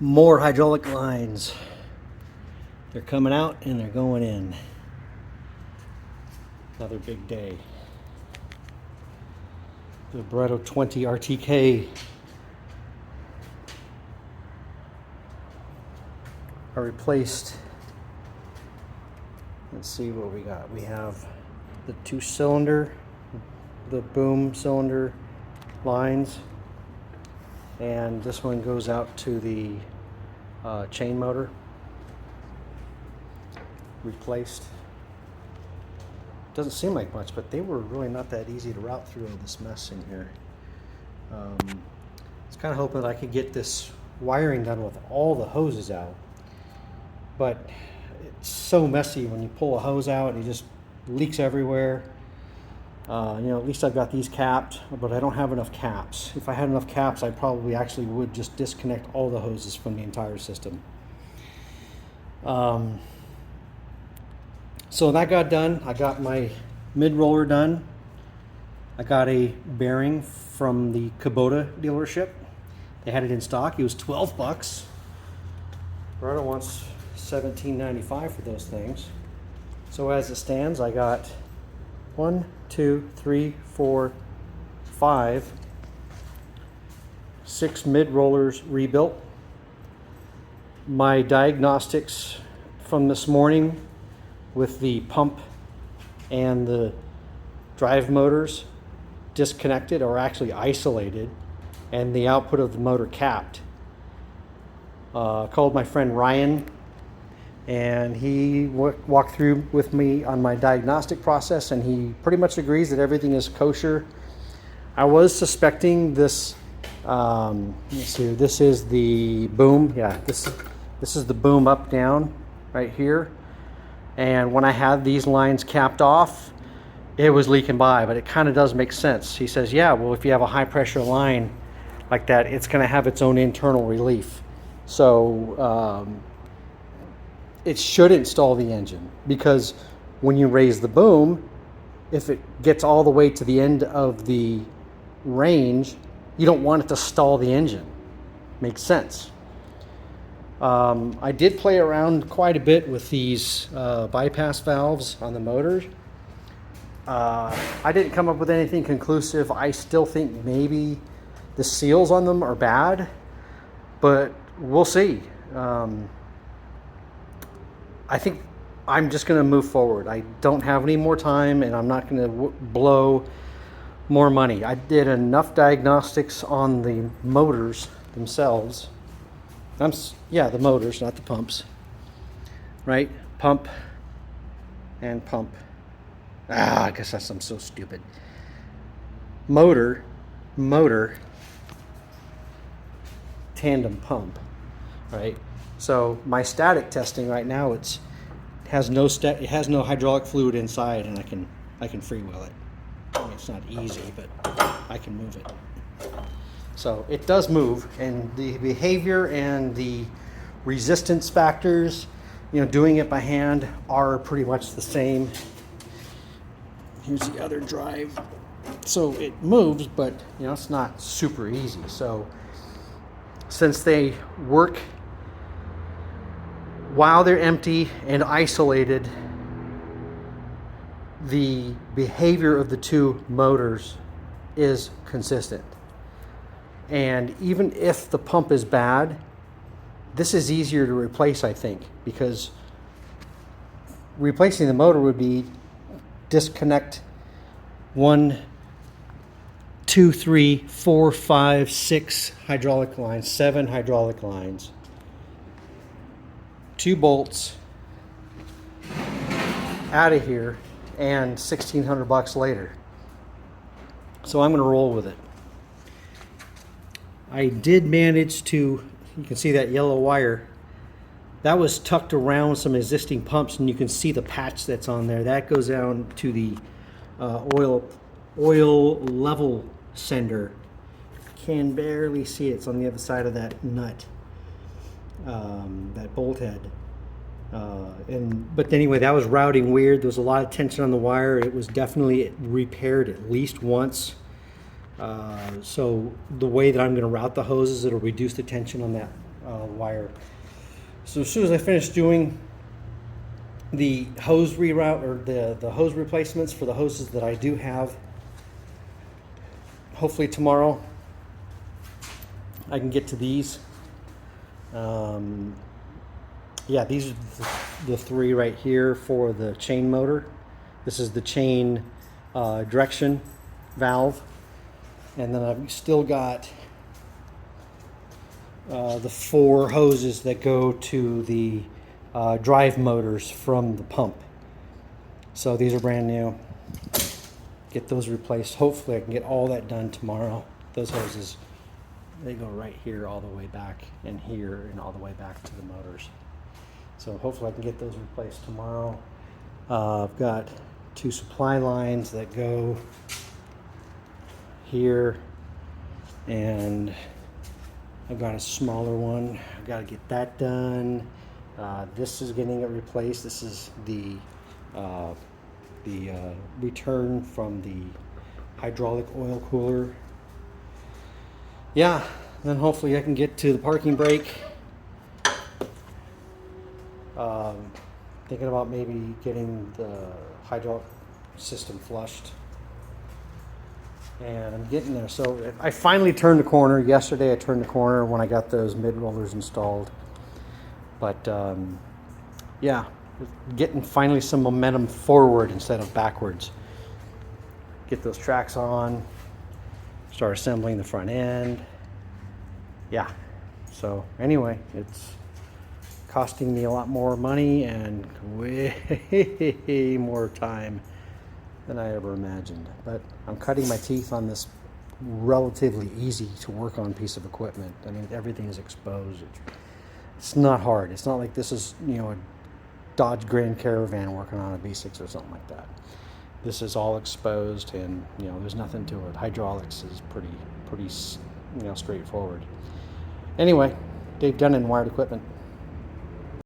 More hydraulic lines. They're coming out and they're going in. Another big day. The Barreto 20 RTK are replaced. Let's see what we got. We have the 2-cylinder, the boom cylinder lines, and this one goes out to the chain motor. Replaced. Doesn't seem like much, but they were really not that easy to route through all this mess in here. I was kind of hoping that I could get this wiring done with all the hoses out, but it's so messy when you pull a hose out and it just leaks everywhere. At least I've got these capped, but I don't have enough caps. If I had enough caps, I probably actually would just disconnect all the hoses from the entire system. So that got done. I got my mid-roller done. I got a bearing from the Kubota dealership. They had it in stock. It was 12 bucks. Barreto wants $17.95 for those things. So as it stands, I got 1, 2, 3, 4, 5, 6 mid-rollers rebuilt. My diagnostics from this morning with the pump and the drive motors disconnected, or actually isolated, and the output of the motor capped. Called my friend Ryan, and he walked through with me on my diagnostic process, and he pretty much agrees that everything is kosher. I was suspecting this, let's see, this is the boom. Yeah, this is the boom up down right here. And when I had these lines capped off, it was leaking by, but it kind of does make sense. He says, yeah, well, if you have a high pressure line like that, it's going to have its own internal relief. So it should install the engine, because when you raise the boom, if it gets all the way to the end of the range, you don't want it to stall the engine. Makes sense. I did play around quite a bit with these bypass valves on the motors. I didn't come up with anything conclusive. I still think maybe the seals on them are bad, but we'll see. I think I'm just going to move forward. I don't have any more time, and I'm not going to blow more money. I did enough diagnostics on the motors themselves. The motors, not the pumps. Right? Pump and pump. I guess I'm so stupid. Motor, tandem pump. Right? So my static testing right now, it has no hydraulic fluid inside, and I can freewheel it. I mean, it's not easy, but I can move it. So it does move, and the behavior and the resistance factors, doing it by hand, are pretty much the same. Here's the other drive. So it moves, but it's not super easy. So since they work while they're empty and isolated, the behavior of the two motors is consistent. And even if the pump is bad, this is easier to replace, I think, because replacing the motor would be disconnect 1, 2, 3, 4, 5, 6 hydraulic lines, 7 hydraulic lines, 2 bolts out of here, and $1,600 later. So I'm going to roll with it. I did manage to, you can see that yellow wire, that was tucked around some existing pumps, and you can see the patch that's on there. That goes down to the oil level sender. Can barely see it. It's on the other side of that nut, that bolt head. But anyway, that was routing weird. There was a lot of tension on the wire. It was definitely repaired at least once. So the way that I'm going to route the hoses, it'll reduce the tension on that wire. So as soon as I finish doing the hose reroute, or the hose replacements for the hoses that I do have, hopefully tomorrow I can get to these. Yeah, these are the three right here for the chain motor. This is the chain direction valve. And then I've still got the 4 hoses that go to the drive motors from the pump. So these are brand new. Get those replaced. Hopefully I can get all that done tomorrow. Those hoses, they go right here all the way back, and here, and all the way back to the motors. So hopefully I can get those replaced tomorrow. I've got 2 supply lines that go here, and I've got a smaller one. I've got to get that done. This is getting it replaced. This is the return from the hydraulic oil cooler. Yeah, then hopefully I can get to the parking brake. Thinking about maybe getting the hydraulic system flushed. And I'm getting there. So I finally turned the corner. Yesterday I turned the corner when I got those mid rollers installed. But yeah, getting finally some momentum forward instead of backwards. Get those tracks on, start assembling the front end. Yeah, so anyway, it's costing me a lot more money and way more time than I ever imagined. But I'm cutting my teeth on this relatively easy to work on piece of equipment. I mean, everything is exposed. It's not hard. It's not like this is, a Dodge Grand Caravan working on a V6 or something like that. This is all exposed, and there's nothing to it. Hydraulics is pretty straightforward. Anyway, Dave Dunn in Wired Equipment.